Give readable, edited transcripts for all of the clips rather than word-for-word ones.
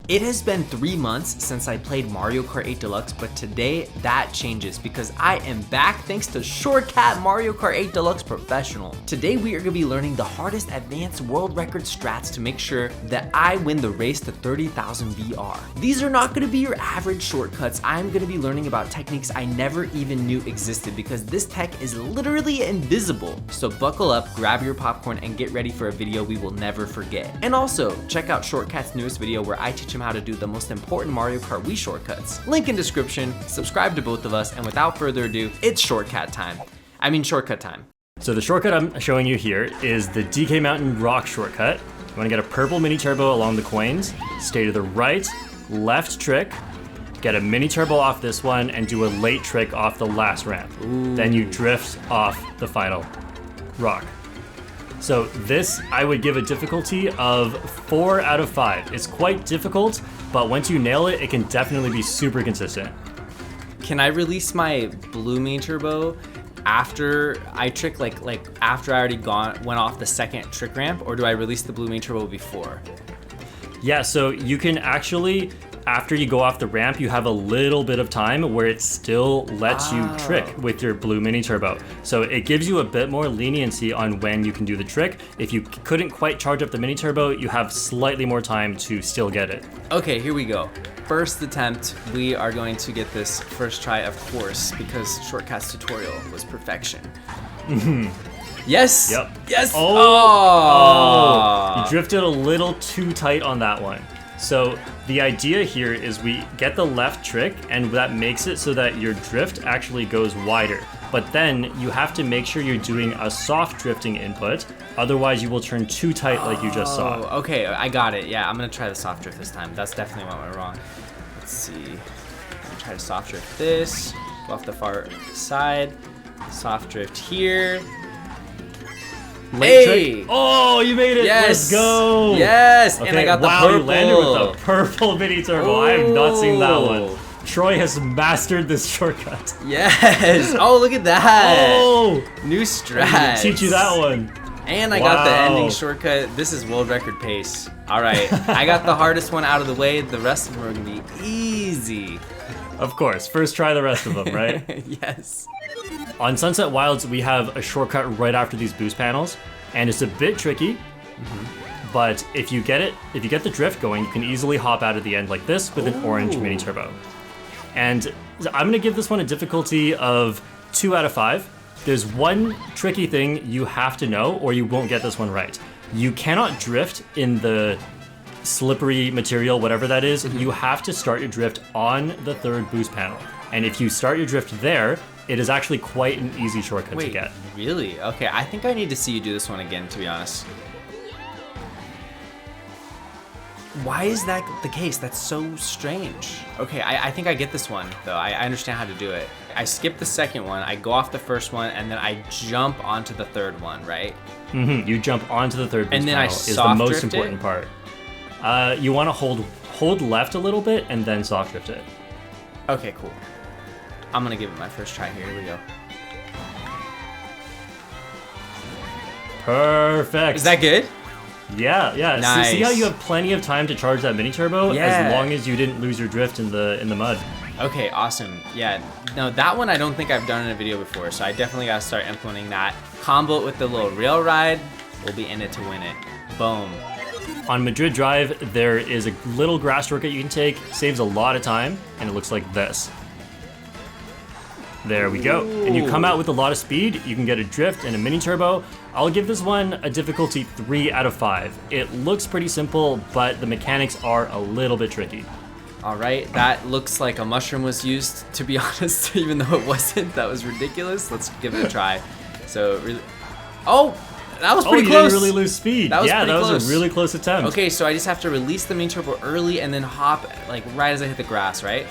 It has been 3 months since I played Mario Kart 8 Deluxe, but today that changes because I am back thanks to Shortcat Mario Kart 8 Deluxe Professional. Today we are going to be learning the hardest advanced world record strats to make sure that I win the race to 30,000 VR. These are not going to be your average shortcuts. I'm going to be learning about techniques I never even knew existed because this tech is literally invisible. So buckle up, grab your popcorn, and get ready for a video we will never forget. And also, check out Shortcat's newest video where I teach him how to do the most important Mario Kart Wii shortcuts. Link in description, subscribe to both of us, and without further ado, it's shortcut time. So the shortcut I'm showing you here is the DK Mountain Rock shortcut. You want to get a purple mini turbo along the coins, stay to the right, left trick, get a mini turbo off this one, and do a late trick off the last ramp. Ooh. Then you drift off the final rock. So this, I would give a difficulty of 4 out of 5. It's quite difficult, but once you nail it, it can definitely be super consistent. Can I release my blue mini turbo after I trick, like after I already went off the second trick ramp, or do I release the blue mini turbo before? Yeah, so you can actually, after you go off the ramp, you have a little bit of time where it still lets you trick with your blue mini turbo. So it gives you a bit more leniency on when you can do the trick. If you couldn't quite charge up the mini turbo, you have slightly more time to still get it. Okay, here we go. First attempt, we are going to get this first try, of course, because Shortcat's tutorial was perfection. Yes! Yep. Yes! Oh! You drifted a little too tight on that one. So the idea here is we get the left trick, and that makes it so that your drift actually goes wider. But then you have to make sure you're doing a soft drifting input, otherwise you will turn too tight like you just saw. Okay, I got it. Yeah, I'm gonna try the soft drift this time. That's definitely what went wrong. Let's see. I'm gonna try to soft drift this, go off the far side, soft drift here. Late trick. Oh, you made it! Yes. Let's go! Yes! Okay, And I got the wow, purple. You landed with the purple mini turbo. I have not seen that one. Troy has mastered this shortcut. Yes! Oh, look at that! Oh! New strat. Teach you that one. And I got the ending shortcut. This is world record pace. All right, I got the hardest one out of the way. The rest of them are gonna be easy. Of course, first try the rest of them, right? Yes. On Sunset Wilds, we have a shortcut right after these boost panels, and it's a bit tricky, but if you get the drift going, you can easily hop out at the end like this with an orange mini turbo. And I'm gonna give this one a difficulty of 2 out of 5. There's one tricky thing you have to know, or you won't get this one right. You cannot drift in the slippery material, whatever that is. You have to start your drift on the third boost panel. And if you start your drift there, it is actually quite an easy shortcut to get. Really? Okay, I think I need to see you do this one again, to be honest. Why is that the case? That's so strange. Okay, I think I get this one, though. I understand how to do it. I skip the second one, I go off the first one, and then I jump onto the third one, right? You jump onto the third boost and then panel is the most important part. You want to hold left a little bit and then soft drift it. Okay, cool. I'm gonna give it my first try here. Here we go. Perfect. Is that good? Yeah, yeah. Nice. See how you have plenty of time to charge that mini turbo as long as you didn't lose your drift in the mud. Okay, awesome. Yeah, no, that one I don't think I've done in a video before, so I definitely gotta start implementing that. Combo it with the little rail ride. We'll be in it to win it. Boom. On Madrid Drive, there is a little grass shortcut you can take. Saves a lot of time, and it looks like this. There we go. And you come out with a lot of speed. You can get a drift and a mini turbo. I'll give this one a difficulty 3 out of 5. It looks pretty simple, but the mechanics are a little bit tricky. All right, that looks like a mushroom was used, to be honest, even though it wasn't. That was ridiculous. Let's give it a try. So, really... Oh! That was pretty close. You didn't really lose speed. That was that close. was a really close attempt. Okay, so I just have to release the mini turbo early and then hop like right as I hit the grass, right?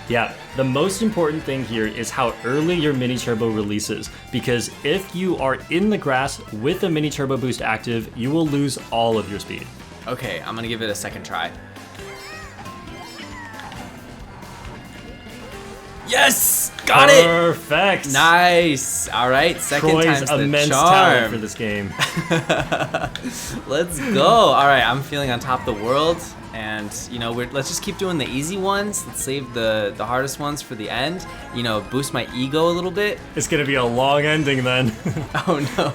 Yeah, the most important thing here is how early your mini turbo releases, because if you are in the grass with a mini turbo boost active, you will lose all of your speed. Okay, I'm gonna give it a second try. Yes! Got it! Perfect! Nice! Alright, second Troy's time's the immense charm. talent for this game. Let's go! Alright, I'm feeling on top of the world. And, you know, let's just keep doing the easy ones. Let's save the hardest ones for the end. You know, boost my ego a little bit. It's gonna be a long ending then. Oh no.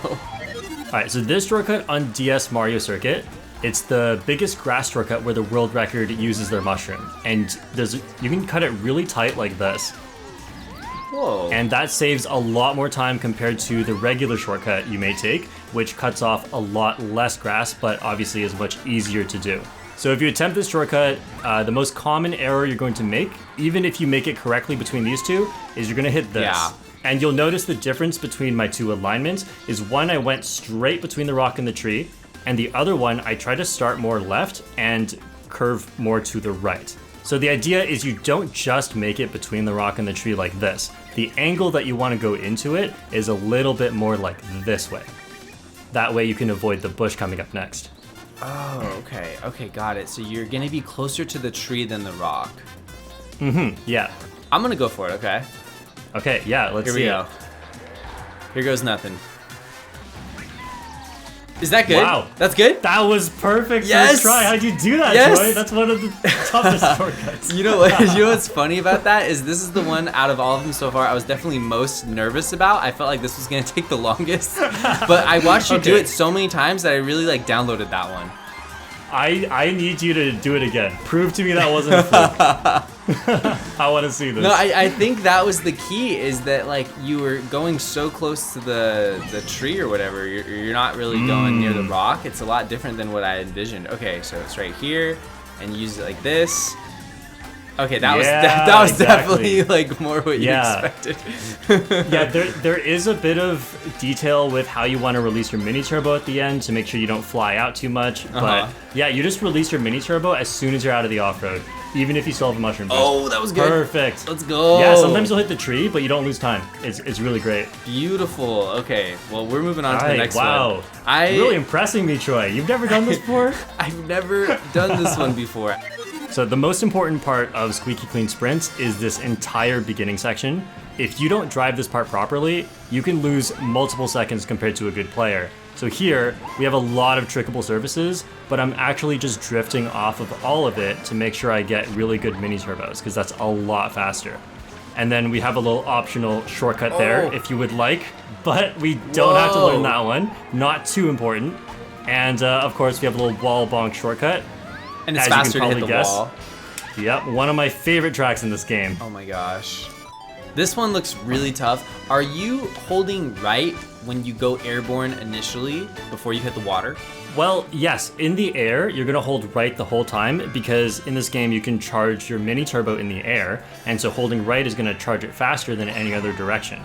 Alright, so this shortcut on DS Mario Circuit, it's the biggest grass shortcut where the world record uses their mushroom. And you can cut it really tight like this. Whoa. And that saves a lot more time compared to the regular shortcut you may take, which cuts off a lot less grass, but obviously is much easier to do. So if you attempt this shortcut, the most common error you're going to make, even if you make it correctly between these two, is you're gonna hit this. Yeah. And you'll notice the difference between my two alignments is one I went straight between the rock and the tree, and the other one I tried to start more left and curve more to the right. So the idea is you don't just make it between the rock and the tree like this. The angle that you want to go into it is a little bit more like this way. That way you can avoid the bush coming up next. Oh, okay. Okay, got it. So you're gonna be closer to the tree than the rock. Yeah. I'm gonna go for it, okay? Okay, yeah, let's see. Here we go. Here goes nothing. Is that good? Wow. That's good? That was perfect Yes! first try. How'd you do that, Yes! Troy? That's one of the toughest shortcuts. You know what? You know what's funny about that is this is the one out of all of them so far I was definitely most nervous about. I felt like this was gonna take the longest, but I watched you do Okay. it so many times that I really like downloaded that one. I need you to do it again. Prove to me that wasn't a fluke. I want to see this. No, I think that was the key is that like you were going so close to the tree or whatever. You're not really going near the rock. It's a lot different than what I envisioned. Okay, so it's right here, and you use it like this. Okay, that was exactly. definitely like more what you expected. Yeah, there is a bit of detail with how you want to release your mini turbo at the end to make sure you don't fly out too much. But yeah, you just release your mini turbo as soon as you're out of the off-road, even if you still have a mushroom boost. Oh, that was good. Perfect. Let's go. Yeah, sometimes you'll hit the tree, but you don't lose time. It's really great. Beautiful. Okay, well we're moving on to the Alright, next wow. one. Really impressing me, Troy. You've never done this before? I've never done this one before. So the most important part of Squeaky Clean Sprints is this entire beginning section. If you don't drive this part properly, you can lose multiple seconds compared to a good player. So here, we have a lot of trickable surfaces, but I'm actually just drifting off of all of it to make sure I get really good mini turbos, because that's a lot faster. And then we have a little optional shortcut there if you would like, but we don't have to learn that one. Not too important. And of course, we have a little wall bonk shortcut. And it's As you can faster to hit probably the guess. wall. Yep, one of my favorite tracks in this game. Oh my gosh. This one looks really tough. Are you holding right when you go airborne initially before you hit the water? Well, yes, in the air, you're gonna hold right the whole time because in this game you can charge your mini turbo in the air, and so holding right is gonna charge it faster than any other direction.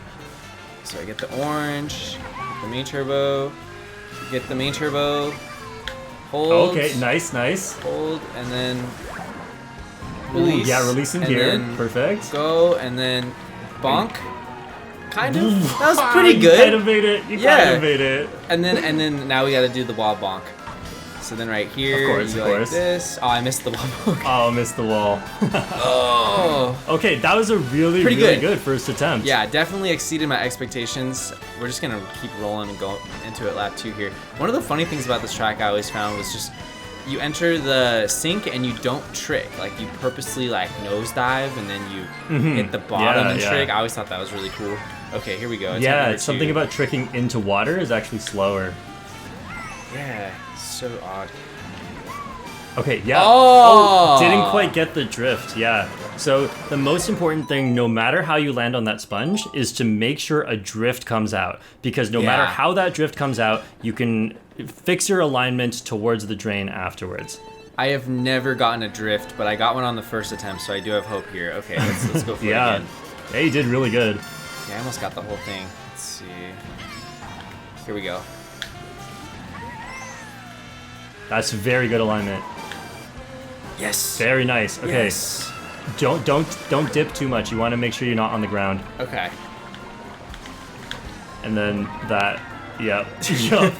So I get the orange, get the main turbo, get the main turbo, hold. Okay, nice, nice. Hold, and then Ooh, release. yeah, release in and here. then Perfect. Go, and then bonk. Kind of. That was pretty good. You kind of made it. You kind of made it. And then now we gotta do the wall bonk. So then right here, Of course, you of go course. like this. Oh, I missed the wall bonk. Oh, missed the wall. Oh. Okay, that was a really, Pretty really good. good first attempt. Yeah, definitely exceeded my expectations. We're just gonna keep rolling and go into it lap 2 here. One of the funny things about this track I always found was just you enter the sink and you don't trick. Like you purposely like nosedive and then you hit the bottom and trick. I always thought that was really cool. Okay, here we go. Attempt number 2. Something about tricking into water is actually slower. Yeah, so odd. Okay, yeah. Oh! Didn't quite get the drift, yeah. So the most important thing, no matter how you land on that sponge, is to make sure a drift comes out. Because no matter how that drift comes out, you can fix your alignment towards the drain afterwards. I have never gotten a drift, but I got one on the first attempt, so I do have hope here. Okay, let's go for it again. Yeah, you did really good. Yeah, I almost got the whole thing. Let's see. Here we go. That's very good alignment. Yes. Very nice. Okay. Yes. Don't dip too much. You want to make sure you're not on the ground. Okay. And then that, yep. Yup.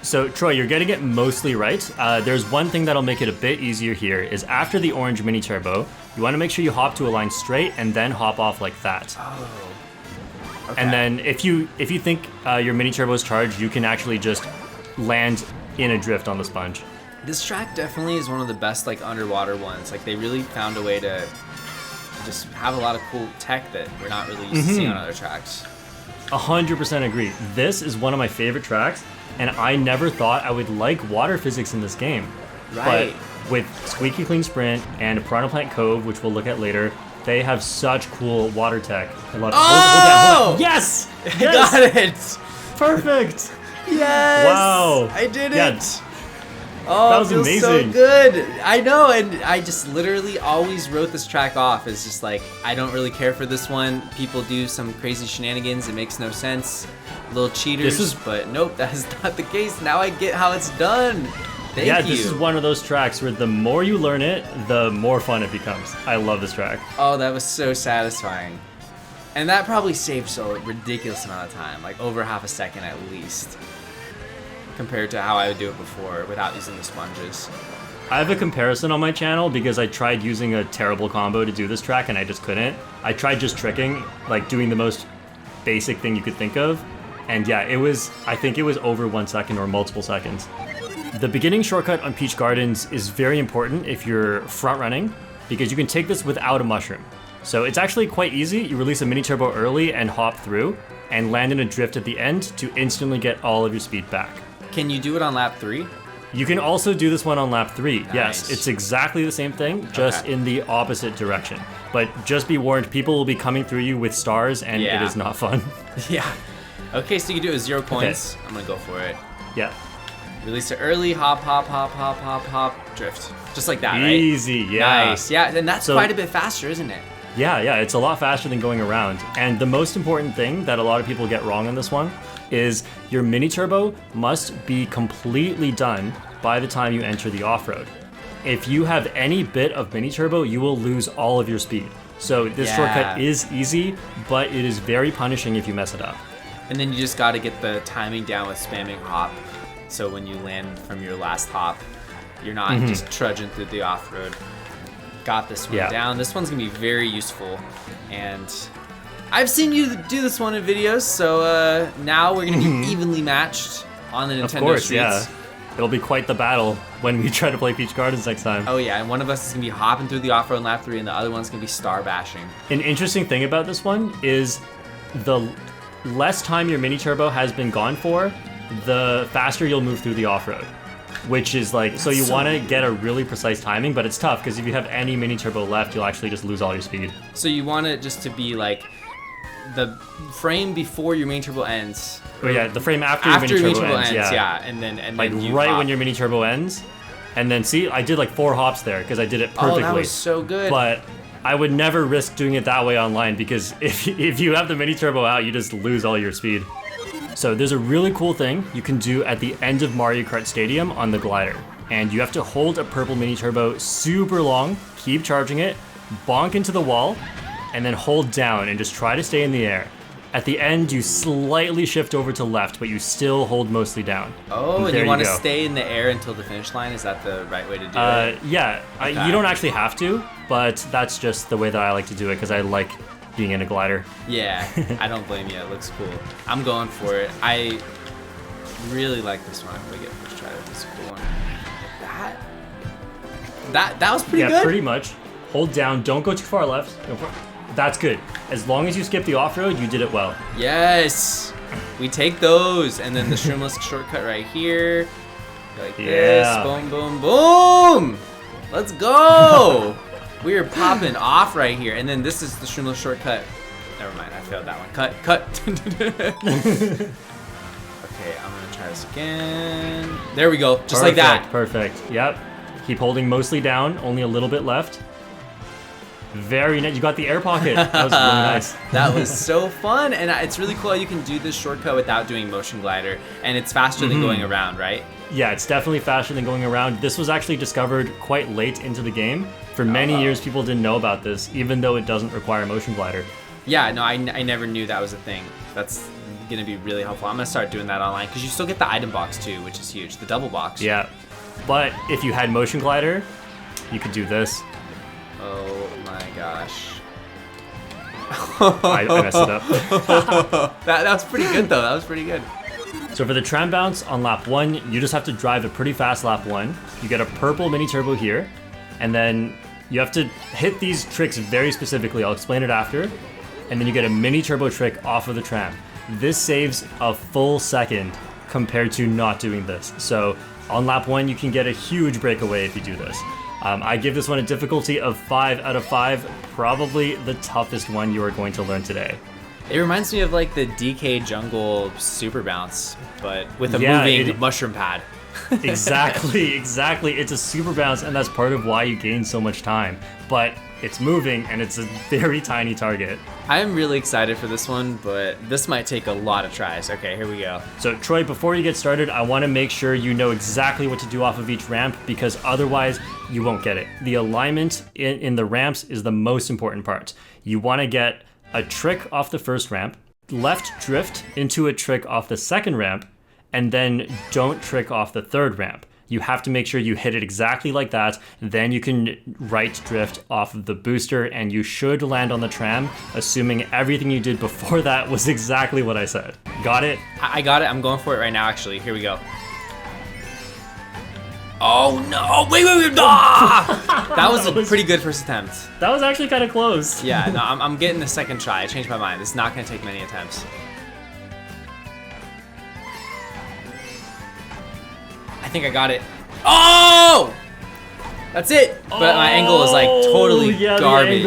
So Troy, you're getting it mostly right. There's one thing that'll make it a bit easier here is after the orange mini turbo, you want to make sure you hop to a line straight and then hop off like that. Oh. Okay. And then if you think your mini turbo is charged, you can actually just land in a drift on the sponge. This track definitely is one of the best like underwater ones. Like they really found a way to just have a lot of cool tech that we're not really used to seeing on other tracks. 100% agree. This is one of my favorite tracks, and I never thought I would like water physics in this game. Right. But with Squeaky Clean Sprint and Piranha Plant Cove, which we'll look at later, they have such cool water tech. I love it. Hold down. Yes! I got it! Perfect! Yes! Wow! I did Yeah. it! Oh, That was it feels amazing. so good. I know, and I just literally always wrote this track off as just like, I don't really care for this one. People do some crazy shenanigans. It makes no sense. Little cheaters, but nope, that is not the case. Now I get how it's done. Thank you. This is one of those tracks where the more you learn it, the more fun it becomes. I love this track. Oh, that was so satisfying. And that probably saved a ridiculous amount of time, like over half a second at least, compared to how I would do it before without using the sponges. I have a comparison on my channel because I tried using a terrible combo to do this track and I just couldn't. I tried just tricking, like doing the most basic thing you could think of. And yeah, I think it was over 1 second or multiple seconds. The beginning shortcut on Peach Gardens is very important if you're front running because you can take this without a mushroom. So it's actually quite easy. You release a mini turbo early and hop through and land in a drift at the end to instantly get all of your speed back. Can you do it on lap 3? You can also do this one on lap 3. Nice. Yes, it's exactly the same thing, just in the opposite direction. But just be warned, people will be coming through you with stars, and it is not fun. Yeah. Okay, so you can do it with 0 coins. Okay. I'm gonna go for it. Yeah. Release it early, hop, hop, hop, hop, hop, hop, drift. Just like that, right? Easy, yeah. Nice. Yeah, and that's quite a bit faster, isn't it? Yeah, it's a lot faster than going around. And the most important thing that a lot of people get wrong on this one is your mini turbo must be completely done by the time you enter the off-road. If you have any bit of mini turbo, you will lose all of your speed. So this shortcut is easy, but it is very punishing if you mess it up. And then you just got to get the timing down with spamming hop. So when you land from your last hop, you're not just trudging through the off-road. Got this one down. This one's gonna be very useful, and I've seen you do this one in videos, so now we're gonna be evenly matched on the Nintendo Of course, streets. yeah. It'll be quite the battle when we try to play Peach Gardens next time. Oh yeah, and one of us is gonna be hopping through the off-road in lap 3, and the other one's gonna be star bashing. An interesting thing about this one is the less time your mini turbo has been gone for, the faster you'll move through the off-road. Which is like, so you want to get a really precise timing, but it's tough because if you have any mini turbo left, you'll actually just lose all your speed. So you want it just to be like the frame before your mini turbo ends. Oh yeah, the frame after your mini turbo ends. Yeah, and then like you right hop. when your mini turbo ends, and then see, I did like 4 hops there because I did it perfectly. Oh, that was so good. But I would never risk doing it that way online because if you have the mini turbo out, you just lose all your speed. So there's a really cool thing you can do at the end of Mario Kart Stadium on the glider. And you have to hold a purple mini turbo super long, keep charging it, bonk into the wall, and then hold down and just try to stay in the air. At the end, you slightly shift over to left, but you still hold mostly down. Oh, and you want to stay in the air until the finish line? Is that the right way to do it? Yeah, okay. You don't actually have to, but that's just the way that I like to do it because I like being in a glider. Yeah, I don't blame you. It looks cool. I'm going for it. I really like this one. I'm gonna get first try with this cool one. That was pretty good. Yeah, pretty much. Hold down. Don't go too far left. That's good. As long as you skip the off-road, you did it well. Yes. We take those, and then the shroomless shortcut right here. Like this. Boom, boom, boom. Let's go. We are popping off right here, and then this is the shroomless shortcut. Never mind, I failed that one. Cut. Okay, I'm gonna try this again. There we go, just like that. Perfect. Yep. Keep holding mostly down. Only a little bit left. Very nice. You got the air pocket. That was really nice. That was so fun, and it's really cool how you can do this shortcut without doing motion glider, and it's faster than going around, right? Yeah, it's definitely faster than going around. This was actually discovered quite late into the game. For many years, people didn't know about this, even though it doesn't require motion glider. Yeah, no, I never knew that was a thing. That's gonna be really helpful. I'm gonna start doing that online because you still get the item box too, which is huge. The double box. Yeah, but if you had motion glider, you could do this. Oh my gosh. I messed it up. that was pretty good though. That was pretty good. So for the Tram Bounce on lap 1, you just have to drive a pretty fast lap 1. You get a purple mini turbo here, and then you have to hit these tricks very specifically. I'll explain it after. And then you get a mini turbo trick off of the tram. This saves a full second compared to not doing this. So on lap 1, you can get a huge breakaway if you do this. I give this one a difficulty of 5 out of 5, probably the toughest one you are going to learn today. It reminds me of like the DK Jungle Super Bounce, but with a moving mushroom pad. Exactly. It's a super bounce, and that's part of why you gain so much time. But it's moving, and it's a very tiny target. I am really excited for this one, but this might take a lot of tries. Okay, here we go. So Troy, before you get started, I want to make sure you know exactly what to do off of each ramp, because otherwise you won't get it. The alignment in the ramps is the most important part. You want to get a trick off the first ramp, left drift into a trick off the second ramp, and then don't trick off the third ramp. You have to make sure you hit it exactly like that. Then you can right drift off of the booster, and you should land on the tram, assuming everything you did before that was exactly what I said. Got it? I got it. I'm going for it right now, actually. Here we go. Oh, no. Wait. Ah! That was a pretty good first attempt. That was actually kind of close. Yeah, no, I'm getting the second try. I changed my mind. This is not going to take many attempts. I think I got it. Oh! That's it. But my angle is like totally garbage.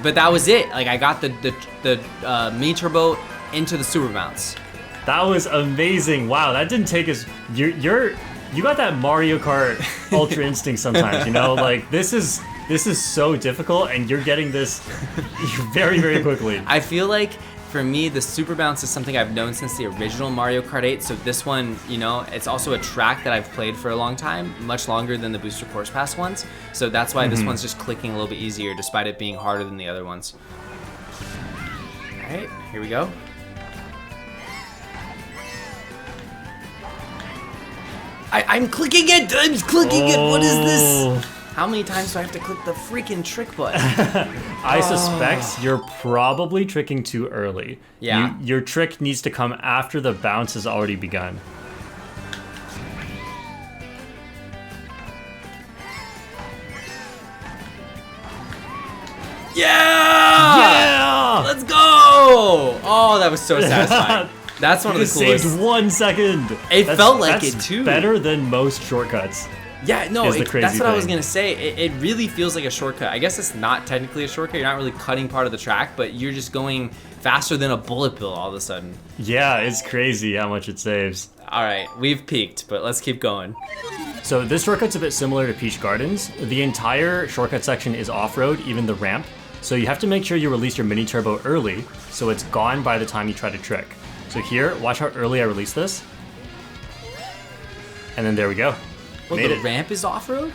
But that was it. Like I got the mini turbo into the super bounce. That was amazing. Wow, that didn't take us. You got that Mario Kart Ultra instinct sometimes. You know, like this is so difficult, and you're getting this very, very quickly. I feel like, for me, the super bounce is something I've known since the original Mario Kart 8, so this one, you know, it's also a track that I've played for a long time, much longer than the Booster Course Pass ones, so that's why this one's just clicking a little bit easier, despite it being harder than the other ones. Alright, here we go. I'm clicking it! I'm clicking it! What is this? How many times do I have to click the freaking trick button? I suspect you're probably tricking too early. Yeah. Your trick needs to come after the bounce has already begun. Yeah! Let's go! Oh, that was so satisfying. That's one of the coolest. Saved 1 second. It felt like it too. Better than most shortcuts. Yeah, no, that's what thing. I was gonna say. It really feels like a shortcut. I guess it's not technically a shortcut. You're not really cutting part of the track, but you're just going faster than a bullet bill all of a sudden. Yeah, it's crazy how much it saves. All right, we've peaked, but let's keep going. So this shortcut's a bit similar to Peach Gardens. The entire shortcut section is off-road, even the ramp. So you have to make sure you release your mini turbo early, so it's gone by the time you try to trick. So here, watch how early I release this. And then there we go. Well, the ramp is off-road?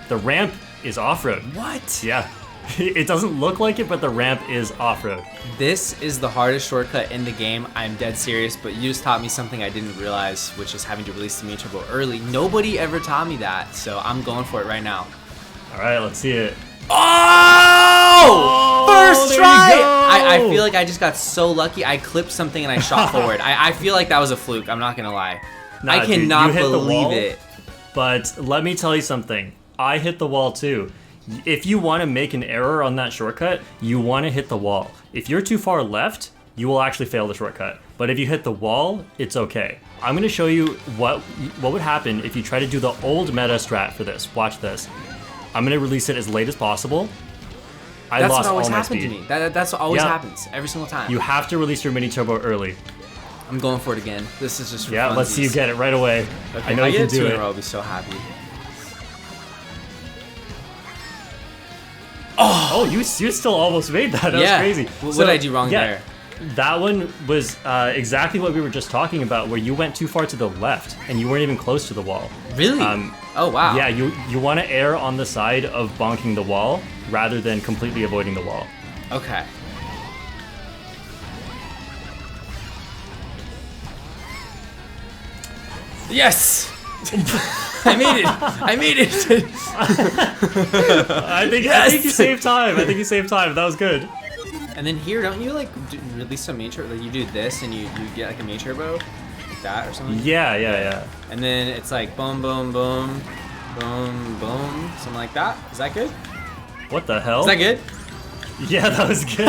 The ramp is off-road. What? Yeah. It doesn't look like it, but the ramp is off-road. This is the hardest shortcut in the game. I'm dead serious, but you just taught me something I didn't realize, which is having to release the mini turbo early. Nobody ever taught me that, so I'm going for it right now. All right, let's see it. Oh! First try! I feel like I just got so lucky. I clipped something and I shot forward. I feel like that was a fluke. I'm not going to lie. Nah, I cannot dude, you hit believe the wall, it. But let me tell you something. I hit the wall too. If you want to make an error on that shortcut, you want to hit the wall. If you're too far left, you will actually fail the shortcut. But if you hit the wall, it's okay. I'm going to show you what would happen if you try to do the old meta strat for this. Watch this. I'm going to release it as late as possible. I lost all my speed. To me. That's what always happens, every single time. You have to release your mini turbo early. I'm going for it again. This is just for funsies. Let's see you get it right away. Okay, I know you can do it. In a row, I'll be so happy. Oh, you still almost made that. That was crazy. What did I do wrong there? That one was exactly what we were just talking about, where you went too far to the left and you weren't even close to the wall. Really? Oh, wow. Yeah, you want to err on the side of bonking the wall rather than completely avoiding the wall. Okay. Yes! I made it! I made it! I think you saved time. I think you saved time. That was good. And then here, don't you like release some mini turbo? Like you do this and you get like a mini turbo, like that or something? Yeah. And then it's like boom, boom, boom, boom, boom, something like that. Is that good? What the hell? Is that good? Yeah, that was good.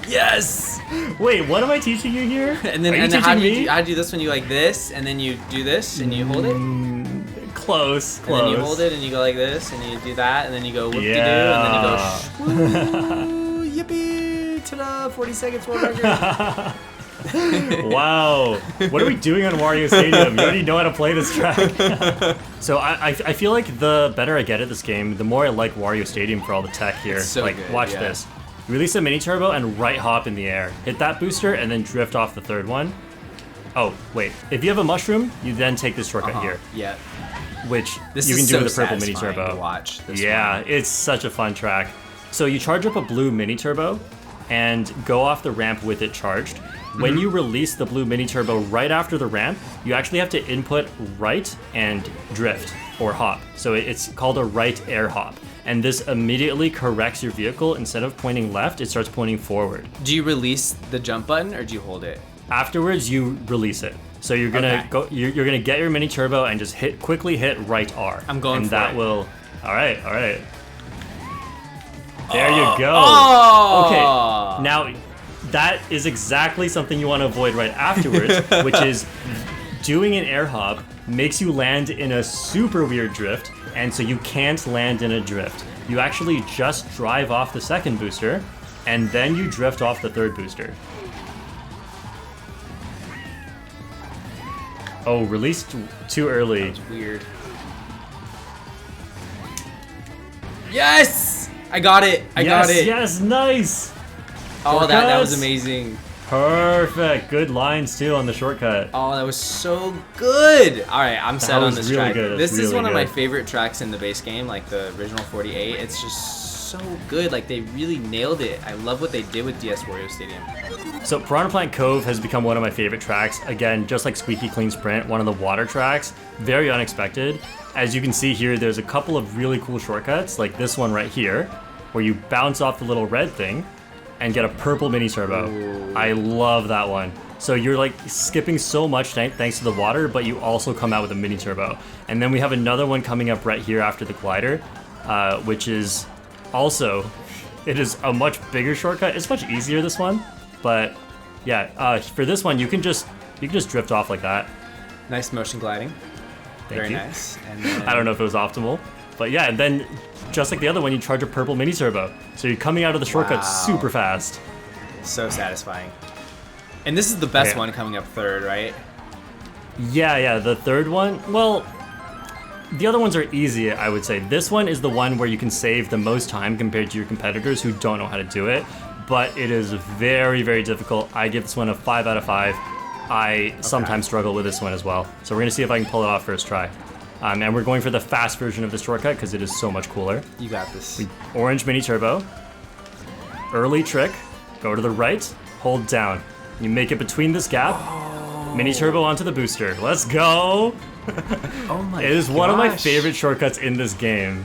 Yes! Wait, what am I teaching you here? And then how do you do this when you like this, and then you do this, and you hold it? Close. And then you hold it, and you go like this, and you do that, and then you go whoop-de-doo, and then you go shwoo, yippee, ta-da, 40 seconds world record. Wow. What are we doing on Wario Stadium? You already know how to play this track. So I feel like the better I get at this game, the more I like Wario Stadium for all the tech here. It's so like, good, watch yeah. this. Release a mini turbo and right hop in the air. Hit that booster and then drift off the third one. Oh, wait. If you have a mushroom, you then take this shortcut here. Yeah. Which This you is can do so with the purple mini satisfying turbo. to watch this Yeah, one. it's such a fun track. So you charge up a blue mini turbo and go off the ramp with it charged. When you release the blue mini turbo right after the ramp, you actually have to input right and drift or hop. So it's called a right air hop. And this immediately corrects your vehicle. Instead of pointing left, it starts pointing forward. Do you release the jump button or do you hold it? Afterwards, you release it. So you're gonna Okay. you're gonna get your mini turbo and just quickly hit right R. I'm going and for that it. will. All right. There you go. Oh! Okay. Now, that is exactly something you want to avoid right afterwards, which is doing an air hop makes you land in a super weird drift, and so you can't land in a drift. You actually just drive off the second booster, and then you drift off the third booster. Oh, released too early. That was weird. Yes! I got it. I got it. Yes, nice. Oh, that was Shortcuts. amazing. Perfect. Good lines too on the shortcut. Oh, that was so good. All right, I'm set on was this really track. good. This is Really one of my good. favorite tracks in the base game, like the original 48. It's just so good. Like they really nailed it. I love what they did with DS Wario Stadium. So Piranha Plant Cove has become one of my favorite tracks. Again, just like Squeaky Clean Sprint, one of the water tracks. Very unexpected. As you can see here, there's a couple of really cool shortcuts, like this one right here, where you bounce off the little red thing and get a purple mini turbo. Ooh. I love that one. So you're like skipping so much thanks to the water, but you also come out with a mini turbo. And then we have another one coming up right here after the glider, which is also, it is a much bigger shortcut. It's much easier, this one. But yeah, for this one, you can just drift off like that. Nice motion gliding. Thank Very you. nice. And then, I don't know if it was optimal, but yeah, and then just like the other one, you charge a purple mini turbo. So you're coming out of the shortcut Wow. super fast. So satisfying. And this is the best Yeah. one coming up third, right? Yeah, the third one, well, the other ones are easy, I would say. This one is the one where you can save the most time compared to your competitors who don't know how to do it, but it is very, very difficult. I give this one a 5 out of 5. I sometimes struggle with this one as well. So we're gonna see if I can pull it off first try. And we're going for the fast version of the shortcut because it is so much cooler. You got this. Orange mini turbo. Early trick. Go to the right. Hold down. You make it between this gap. Mini turbo onto the booster. Let's go. Oh my It is one of my gosh. favorite shortcuts in this game.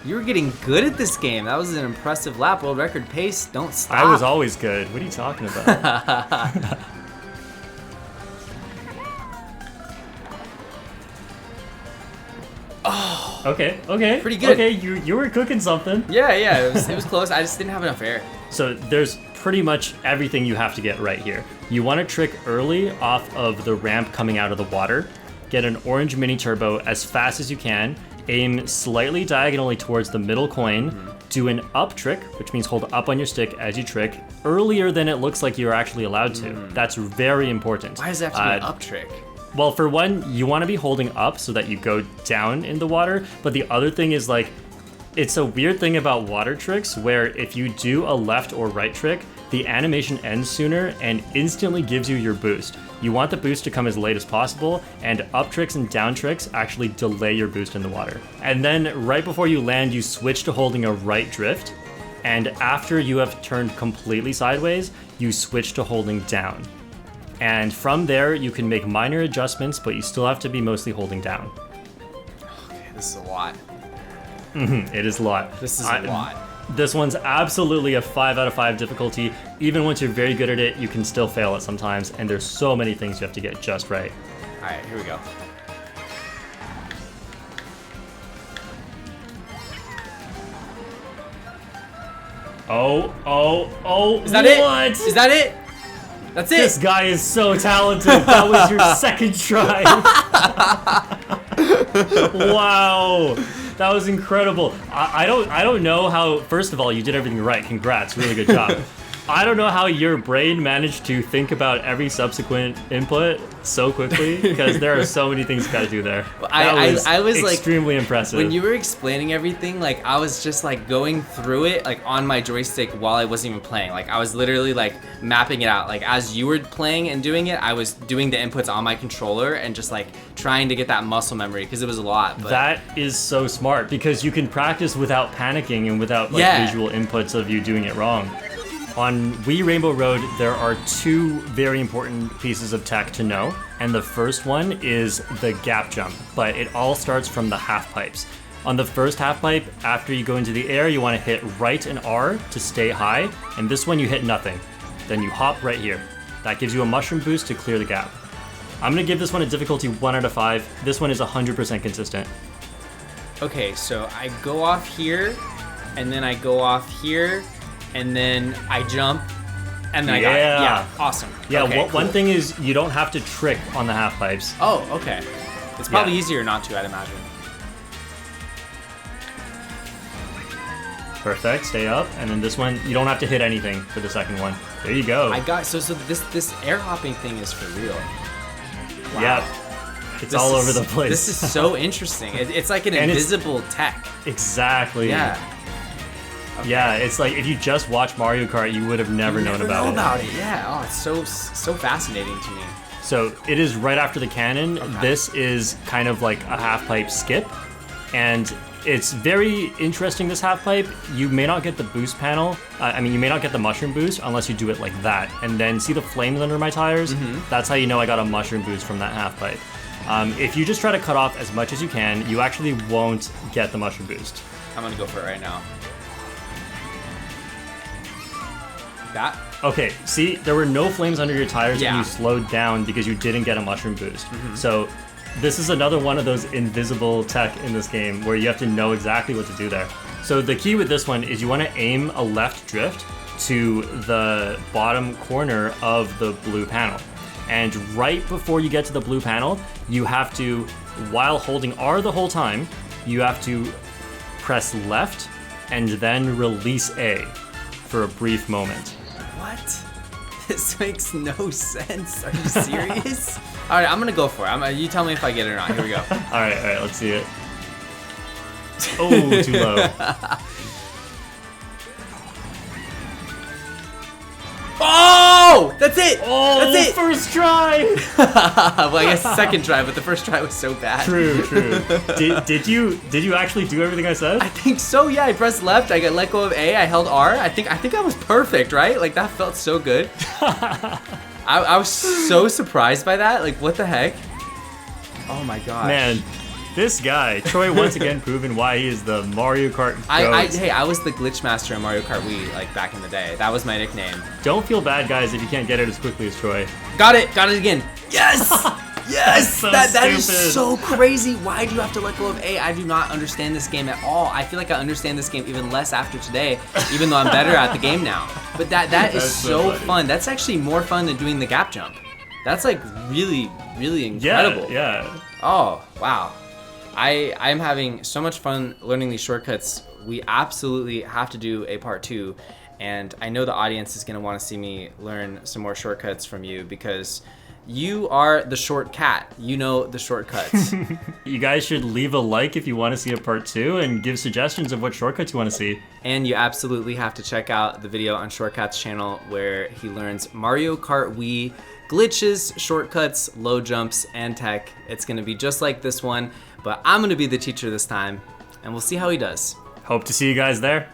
You were getting good at this game. That was an impressive lap. World record pace. Don't stop. I was always good. What are you talking about? Okay. Pretty good. Okay, you were cooking something. Yeah, it was close. I just didn't have enough air. So there's pretty much everything you have to get right here. You want to trick early off of the ramp coming out of the water. Get an orange mini turbo as fast as you can. Aim slightly diagonally towards the middle coin. Do an up trick, which means hold up on your stick as you trick, earlier than it looks like you're actually allowed to. That's very important. Why does that have to be an up trick? Well, for one, you want to be holding up so that you go down in the water, but the other thing is like, it's a weird thing about water tricks where if you do a left or right trick, the animation ends sooner and instantly gives you your boost. You want the boost to come as late as possible, and up tricks and down tricks actually delay your boost in the water. And then right before you land, you switch to holding a right drift, and after you have turned completely sideways, you switch to holding down. And from there, you can make minor adjustments, but you still have to be mostly holding down. Okay, this is a lot. It is a lot. This is a lot. This one's absolutely a 5 out of 5 difficulty. Even once you're very good at it, you can still fail it sometimes, and there's so many things you have to get just right. All right, here we go. Oh, Is that what? it? Is that it? That's it. This guy is so talented. That was your second try. Wow. That was incredible. I don't know how, first of all, you did everything right. Congrats, really good job. I don't know how your brain managed to think about every subsequent input so quickly, because there are so many things you gotta do there. I was extremely like, impressive. when you were explaining everything, like I was just like going through it like on my joystick while I wasn't even playing. Like I was literally like mapping it out. Like as you were playing and doing it, I was doing the inputs on my controller and just like trying to get that muscle memory because it was a lot. But that is so smart because you can practice without panicking and without like visual inputs of you doing it wrong. On Wii Rainbow Road, there are two very important pieces of tech to know, and the first one is the gap jump, but it all starts from the half pipes. On the first half pipe, after you go into the air, you want to hit right and R to stay high, and this one you hit nothing. Then you hop right here. That gives you a mushroom boost to clear the gap. I'm going to give this one a difficulty 1 out of 5. This one is 100% consistent. Okay, so I go off here, and then I go off here, and then I jump, and then I got it. Yeah, awesome. Yeah, okay, cool. One thing is you don't have to trick on the half pipes. Oh, okay. It's probably easier not to, I'd imagine. Perfect, stay up, and then this one, you don't have to hit anything for the second one. There you go. I got, so this air hopping thing is for real. Wow. Yeah, it's all over the place. This is so interesting. It's like an invisible tech. Exactly. Yeah. Okay. Yeah, it's like if you just watch Mario Kart, you would have never known about it. Yeah. Oh, it's so fascinating to me. So it is right after the cannon. Okay. This is kind of like a half pipe skip, and it's very interesting. This half pipe, you may not get the boost panel. You may not get the mushroom boost unless you do it like that. And then see the flames under my tires? That's how you know I got a mushroom boost from that half pipe. If you just try to cut off as much as you can, you actually won't get the mushroom boost. I'm gonna go for it right now. That? Okay, see, there were no flames under your tires and you slowed down because you didn't get a mushroom boost. So this is another one of those invisible tech in this game where you have to know exactly what to do there. So the key with this one is you want to aim a left drift to the bottom corner of the blue panel. And right before you get to the blue panel, you have to, while holding R the whole time, you have to press left and then release A for a brief moment. What? This makes no sense. Are you serious? All right, I'm gonna go for it. You tell me if I get it or not. Here we go. All right, let's see it. Oh, too low. Oh, that's it. Oh, that's it. First try. Well, I guess second try, but the first try was so bad. True. Did you actually do everything I said? I think so. Yeah, I pressed left. I got let go of A. I held R. I think I was perfect, right? Like that felt so good. I was so surprised by that. Like, what the heck? Oh my gosh. Man, this guy, Troy, once again proven why he is the Mario Kart GOAT. Hey, I was the glitch master in Mario Kart Wii, like back in the day. That was my nickname. Don't feel bad, guys, if you can't get it as quickly as Troy. Got it again. Yes! Yes! So that is so crazy. Why do you have to let go of A? I do not understand this game at all. I feel like I understand this game even less after today, even though I'm better at the game now. But that is so fun. That's actually more fun than doing the gap jump. That's like really, really incredible. Yeah. Oh, wow. I'm having so much fun learning these shortcuts. We absolutely have to do a part 2, and I know the audience is going to want to see me learn some more shortcuts from you because you are the short cat. You know the shortcuts. You guys should leave a like if you want to see a part 2 and give suggestions of what shortcuts you want to see. And you absolutely have to check out the video on Shortcat's channel where he learns Mario Kart Wii glitches, shortcuts, low jumps, and tech. It's going to be just like this one, but I'm going to be the teacher this time, and we'll see how he does. Hope to see you guys there.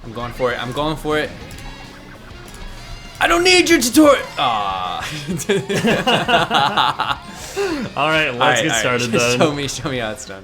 I'm going for it. I'm going for it. I don't need your tutorial. Ah. All right, let's get started then. Show me how it's done.